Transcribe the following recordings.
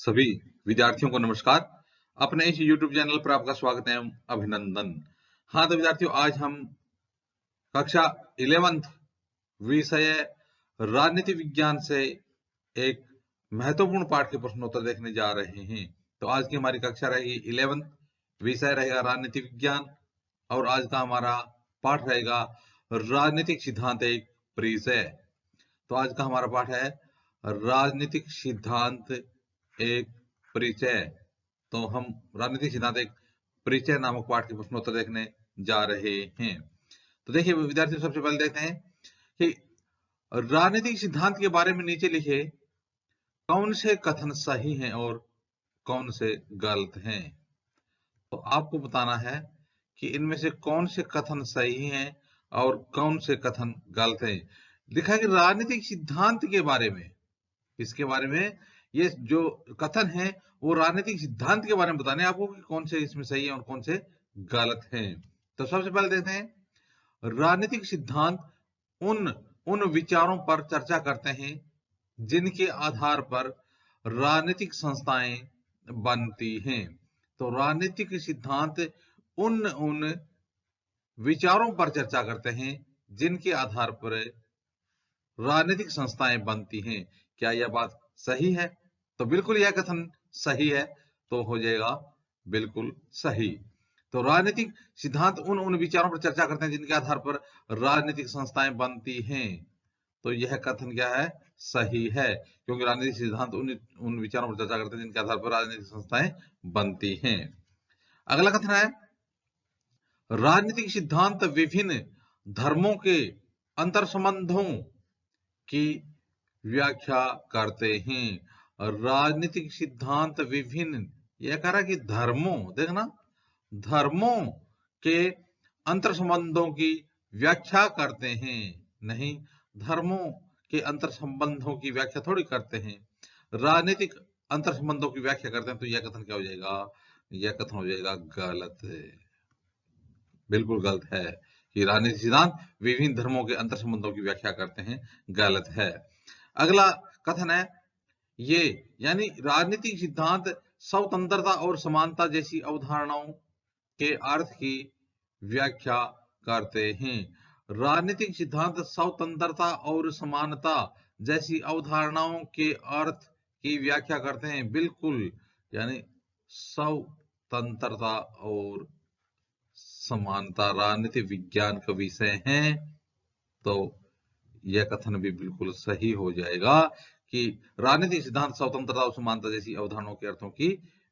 सभी विद्यार्थियों को नमस्कार। अपने इस YouTube चैनल पर आपका स्वागत है, अभिनंदन। हाँ तो विद्यार्थियों, आज हम कक्षा 11th विषय राजनीति विज्ञान से एक महत्वपूर्ण पाठ के प्रश्नोत्तर देखने जा रहे हैं। तो आज की हमारी कक्षा रहेगी 11th, विषय रहेगा राजनीति विज्ञान और आज का हमारा पाठ रहेगा राजनीतिक सिद्धांत एक परिचय। तो आज का हमारा पाठ है राजनीतिक सिद्धांत एक परिचय। तो हम राजनीतिक सिद्धांत एक परिचय नामक पाठ के प्रश्नोत्तर देखने जा रहे हैं। तो देखिए विद्यार्थी, सबसे पहले देखते हैं कि राजनीतिक सिद्धांत के बारे में नीचे लिखे कौन से कथन सही हैं और कौन से गलत हैं। तो आपको बताना है कि इनमें से कौन से कथन सही हैं और कौन से कथन गलत हैं। लिखा है कि राजनीतिक सिद्धांत के बारे में, इसके बारे में ये जो कथन है वो राजनीतिक सिद्धांत के बारे में बताने आपको कि कौन से इसमें सही है और कौन से गलत हैं। तो सबसे पहले देखते हैं, राजनीतिक सिद्धांत उन विचारों पर चर्चा करते हैं जिनके आधार पर राजनीतिक संस्थाएं बनती हैं। तो राजनीतिक सिद्धांत उन विचारों पर चर्चा करते हैं जिनके आधार पर राजनीतिक संस्थाएं बनती हैं। क्या यह बात सही है? तो बिल्कुल यह कथन सही है, तो हो जाएगा बिल्कुल सही। तो राजनीतिक सिद्धांत उन विचारों पर चर्चा करते हैं जिनके आधार पर राजनीतिक संस्थाएं बनती हैं। तो यह कथन क्या है? सही है, क्योंकि राजनीतिक सिद्धांत उन विचारों पर चर्चा करते हैं जिनके आधार पर राजनीतिक संस्थाएं बनती हैं। अगला कथन है, राजनीतिक सिद्धांत विभिन्न धर्मों के अंतर संबंधों की व्याख्या करते हैं। राजनीतिक सिद्धांत विभिन्न, यह कह रहा है कि धर्मों, देखना, धर्मों के अंतर संबंधों की व्याख्या करते हैं। नहीं, धर्मों के अंतर संबंधों की व्याख्या थोड़ी करते हैं, राजनीतिक अंतर संबंधों की व्याख्या करते हैं। तो यह कथन क्या हो जाएगा? यह कथन हो जाएगा गलत। बिल्कुल गलत है कि राजनीतिक सिद्धांत विभिन्न धर्मों के अंतर संबंधों की व्याख्या करते हैं, गलत है। अगला कथन है, ये यानी राजनीतिक सिद्धांत स्वतंत्रता और समानता जैसी अवधारणाओं के अर्थ की व्याख्या करते हैं। राजनीतिक सिद्धांत स्वतंत्रता और समानता जैसी अवधारणाओं के अर्थ की व्याख्या करते हैं। बिल्कुल, यानी स्वतंत्रता और समानता राजनीति विज्ञान का विषय है, तो यह कथन भी बिल्कुल सही हो जाएगा कि राजनीतिक सिद्धांत स्वतंत्रता और समानता जैसी अवधारणाओं के अर्थों की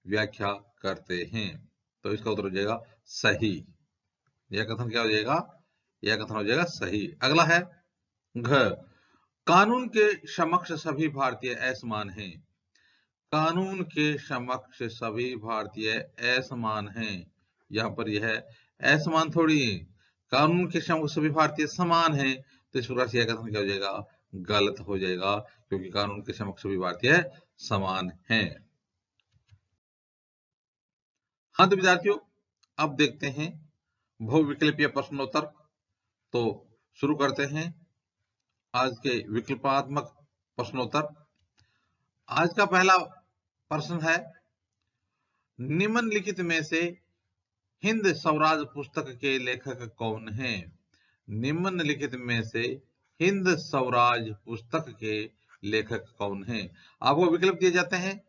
व्याख्या करते हैं। तो इसका उत्तर हो जाएगा सही। यह कथन क्या हो जाएगा? यह कथन हो जाएगा सही। अगला है, घ, कानून के समक्ष सभी भारतीय असमान हैं। कानून के समक्ष सभी भारतीय असमान हैं। यहाँ पर यह असमान थोड़ी है, कानून के समक्ष सभी भारतीय समान हैं। तो इस प्रकार से यह कथन क्या हो जाएगा? गलत हो जाएगा, क्योंकि कानून के समक्ष सभी भारतीय समान हैं। हाँ तो विद्यार्थियों, अब देखते हैं बहुविकल्पीय प्रश्नोत्तर। तो शुरू करते हैं आज के विकल्पात्मक प्रश्नोत्तर। आज का पहला प्रश्न है, निम्नलिखित में से हिंद स्वराज पुस्तक के लेखक कौन हैं? निम्नलिखित में से हिंद स्वराज पुस्तक के लेखक कौन हैं? आपको विकल्प दिए जाते हैं,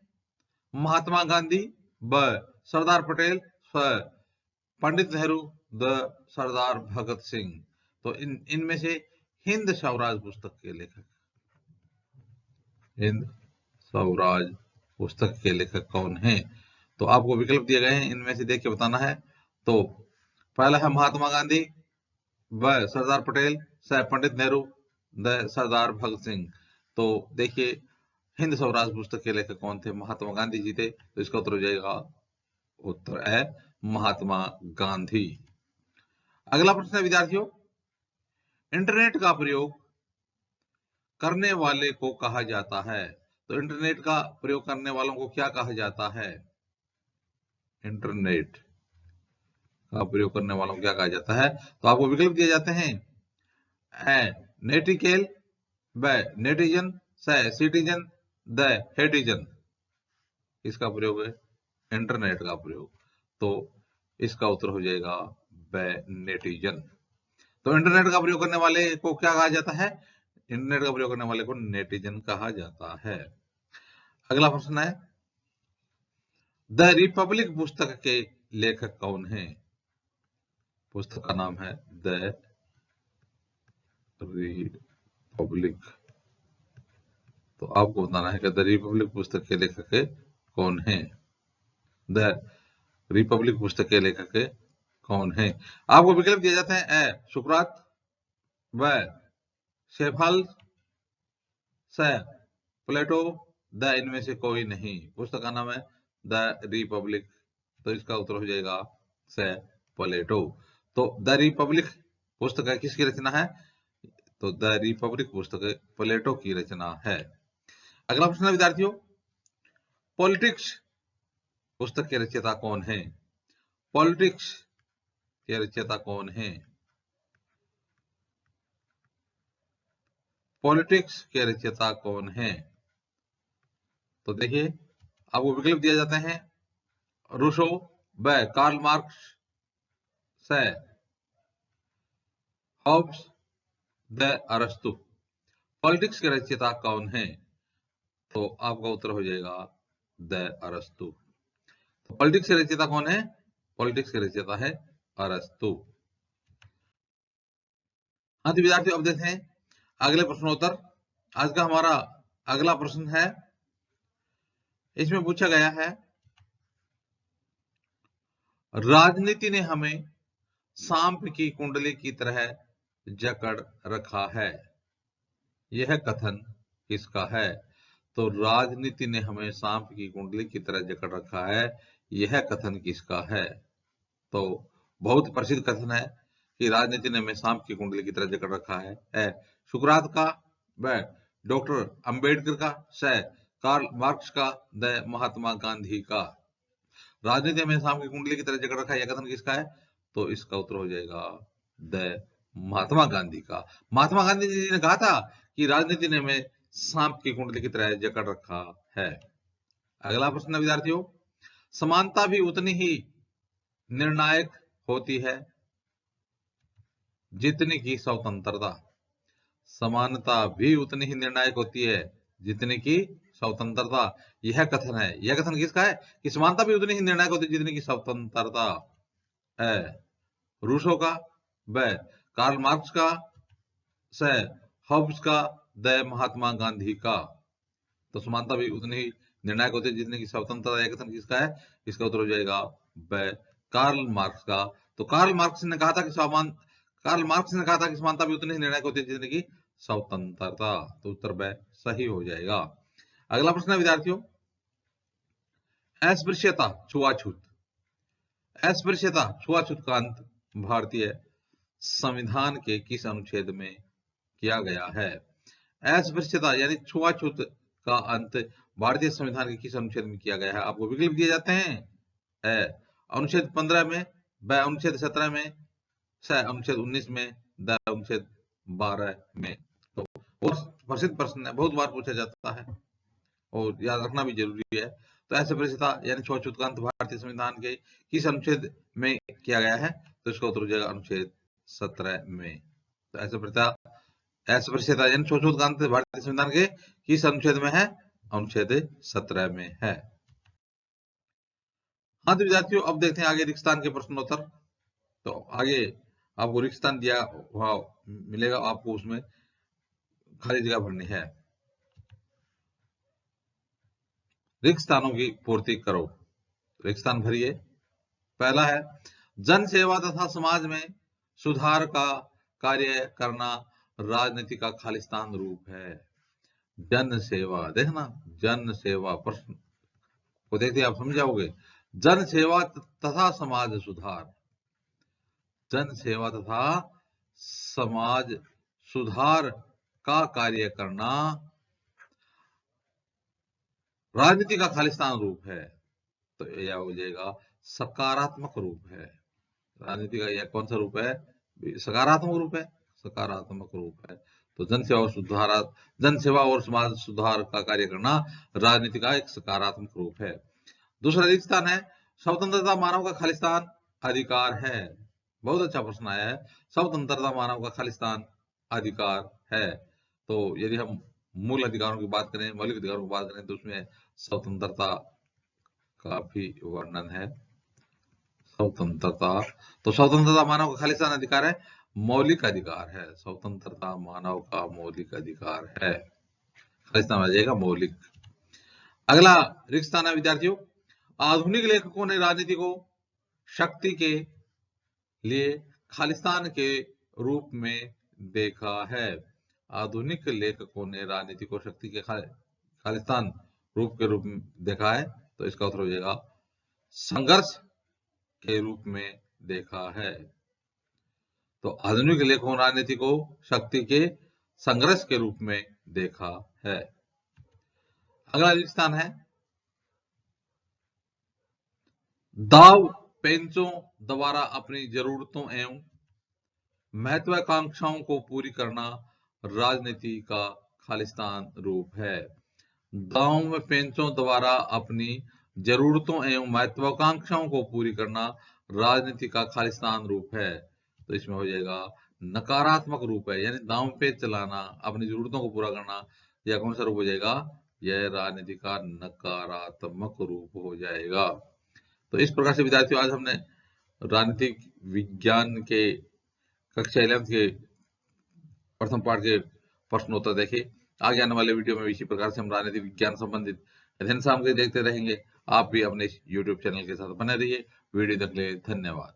महात्मा गांधी, ब सरदार पटेल, स पंडित नेहरू, द सरदार भगत सिंह। तो इनमें से हिंद स्वराज पुस्तक के लेखक, हिंद स्वराज पुस्तक के लेखक कौन हैं? तो आपको विकल्प दिए गए हैं, इनमें से देख के बताना है। तो पहला है महात्मा गांधी, ब सरदार पटेल, स पंडित नेहरू, द सरदार भगत सिंह। तो देखिए हिंद स्वराज पुस्तक के लेखक कौन थे? महात्मा गांधी जी थे। तो इसका उत्तर हो जाएगा, उत्तर है महात्मा गांधी। अगला प्रश्न है विद्यार्थियों, इंटरनेट का प्रयोग करने वाले को कहा जाता है। तो इंटरनेट का प्रयोग करने वालों को क्या कहा जाता है? इंटरनेट का प्रयोग करने वालों को क्या कहा जाता है? तो आपको विकल्प दिए जाते हैं, ए नेटिकेल, ब नेटिजन, स सिटीजन, द हेटिजन। किसका प्रयोग है? इंटरनेट का प्रयोग। तो इसका उत्तर हो जाएगा नेटिजन। तो इंटरनेट का प्रयोग करने वाले को क्या कहा जाता है? इंटरनेट का प्रयोग करने वाले को नेटिजन कहा जाता है। अगला प्रश्न है, द रिपब्लिक पुस्तक के लेखक कौन है? पुस्तक का नाम है द रिपब्लिक। तो आपको बताना है कि द रिपब्लिक पुस्तक के लेखक कौन है? द रिपब्लिक पुस्तक के लेखक कौन है? आपको विकल्प दिए जाते हैं, ए सुकरात, व शेफाल्स, स प्लेटो, द इनमें से कोई नहीं। पुस्तक का नाम है द रिपब्लिक। तो इसका उत्तर हो जाएगा स प्लेटो। तो द रिपब्लिक पुस्तक किसकी रचना है? तो द रिपब्लिक पुस्तक प्लेटो की रचना है। अगला प्रश्न विद्यार्थियों, पॉलिटिक्स पुस्तक के रचयिता कौन है? पॉलिटिक्स के रचयिता कौन है? पॉलिटिक्स के रचयिता कौन है? तो देखिए, आपको विकल्प दिया जाते हैं, रूसो, ब कार्ल मार्क्स, स हॉब्स, द अरस्तु। पॉलिटिक्स के रचयिता कौन है? तो आपका उत्तर हो जाएगा द अरस्तु। तो पॉलिटिक्स के रचयिता कौन है? पॉलिटिक्स के रचयिता है अरस्तु। हाँ तो विद्यार्थियों, अब देखते हैं अगले प्रश्नोत्तर। आज का हमारा अगला प्रश्न है, इसमें पूछा गया है, राजनीति ने हमें सांप की कुंडली की तरह जकड़ रखा है, यह कथन किसका है? तो राजनीति ने हमें सांप की कुंडली की तरह जकड़ रखा है, यह कथन किसका है? तो बहुत प्रसिद्ध कथन है कि राजनीति ने हमें सांप की कुंडली की तरह जकड़ रखा है। सुकरात का, व डॉक्टर अंबेडकर का, स कार्ल मार्क्स का, द महात्मा गांधी का। राजनीति हमें सांप की कुंडली की तरह जकड़ रखा है, यह कथन किसका है? तो इसका उत्तर हो जाएगा द महात्मा गांधी का। महात्मा गांधी जी ने कहा था कि राजनीति ने हमें सांप की कुंडली की तरह जकड़ रखा है। अगला प्रश्न विद्यार्थियों, समानता भी उतनी ही निर्णायक होती है जितनी की स्वतंत्रता। समानता भी उतनी ही निर्णायक होती है जितनी की स्वतंत्रता, यह कथन है। यह कथन किसका है? कि समानता भी उतनी ही निर्णायक होती है जितनी की स्वतंत्रता है। रूसो का, ब कार्ल मार्क्स का, स हॉब्स का, द महात्मा गांधी का। तो समानता भी उतनी ही निर्णायक होती है जितनी की स्वतंत्रता, यह कथन किसका है? इसका उत्तर हो जाएगा ब कार्ल मार्क्स का। तो कार्ल मार्क्स ने कहा था कि समानता भी उतनी ही निर्णायक होती है जितनी की स्वतंत्रता। तो उत्तर ब सही हो जाएगा। अगला प्रश्न है विद्यार्थियों, अस्पृश्यता छुआछूत। अस्पृश्यता छुआछूत का अंत भारतीय संविधान के किस अनुच्छेद में किया गया है? अस्पृश्यता यानी छुआछूत का अंत भारतीय संविधान के किस अनुच्छेद में किया गया है? आपको विकल्प दिए जाते हैं, अनुच्छेद 15 में, ब अनुच्छेद 17 में, स अनुच्छेद 19 में, द अनुच्छेद 12 में। तो बहुत प्रसिद्ध प्रश्न है, बहुत बार पूछा जाता है और याद रखना भी जरूरी है। तो अस्पृश्यता यानी छुआछूत का अंत भारतीय संविधान के किस अनुच्छेद में किया गया है? तो इसका उत्तर हो जाएगा अनुच्छेद 17 में। तो अस्पृश्यता यानी छुआछूत का अंत भारतीय संविधान के किस अनुच्छेद में है? अनुच्छेद 17 में है। हाँ तो विद्यार्थियों, अब देखते हैं आगे रिक्तस्थान के प्रश्नोत्तर। तो आगे आपको रिक्तस्थान दिया हुआ मिलेगा, आपको उसमें खाली जगह भरनी है। रिक्त स्थानों की पूर्ति करो। रिक्त स्थान भरिए। पहला है, जन सेवा तथा समाज में सुधार का कार्य करना राजनीति का खालिस्तान रूप है। जन सेवा, देखना जन सेवा प्रश्न को देखते आप समझ जाओगे। जन सेवा तथा समाज सुधार, जन सेवा तथा समाज सुधार का कार्य करना राजनीति का खालिस्तान रूप है। तो यह हो जाएगा सकारात्मक रूप है। राजनीति का यह कौन सा रूप है? सकारात्मक रूप है, सकारात्मक रूप है। तो जन सेवा और समाज सुधार का कार्य करना राजनीति का एक सकारात्मक रूप है। दूसरा रिक्त स्थान है स्वतंत्रता मानव का खालिस्तान अधिकार है। बहुत अच्छा प्रश्न आया है, स्वतंत्रता मानव का खालिस्तान अधिकार है। तो यदि हम मूल अधिकारों की बात करें, मौलिक अधिकारों की बात करें, तो उसमें स्वतंत्रता का भी वर्णन है। स्वतंत्रता, तो स्वतंत्रता मानव का खालिस्तान अधिकार है, मौलिक अधिकार है। स्वतंत्रता मानव का मौलिक अधिकार है, खालिस्तान आ जाएगा मौलिक। अगला रिक्त स्थान है विद्यार्थियों, आधुनिक लेखकों ने राजनीति को शक्ति के लिए खालिस्तान के रूप में देखा है। आधुनिक लेखकों ने राजनीति को शक्ति के खालिस्तान के रूप में देखा है। तो इसका उत्तर हो जाएगा संघर्ष के रूप में देखा है। तो आधुनिक लेखकों ने राजनीति को शक्ति के संघर्ष के रूप में देखा है। अगला रिक्त स्थान है, दाव पेंचों द्वारा अपनी जरूरतों एवं महत्वाकांक्षाओं को पूरी करना राजनीति का खालिस्तान रूप है। दाव में पेंचों द्वारा अपनी जरूरतों एवं महत्वाकांक्षाओं को पूरी करना राजनीति का खालिस्तान रूप है। तो इसमें हो जाएगा नकारात्मक रूप है, यानी दांव पे चलाना, अपनी जरूरतों को पूरा करना। यह कौन सा रूप हो जाएगा? यह राजनीति का नकारात्मक रूप हो जाएगा। तो इस प्रकार से विद्यार्थियों आज हमने राजनीतिक विज्ञान के कक्षा 11 के प्रथम पाठ के प्रश्नोत्तर देखे। आगे आने वाले वीडियो में इसी प्रकार से हम राजनीतिक विज्ञान संबंधित अध्ययन सामग्री देखते रहेंगे। आप भी अपने YouTube चैनल के साथ बने रहिए। वीडियो देखने के लिए धन्यवाद।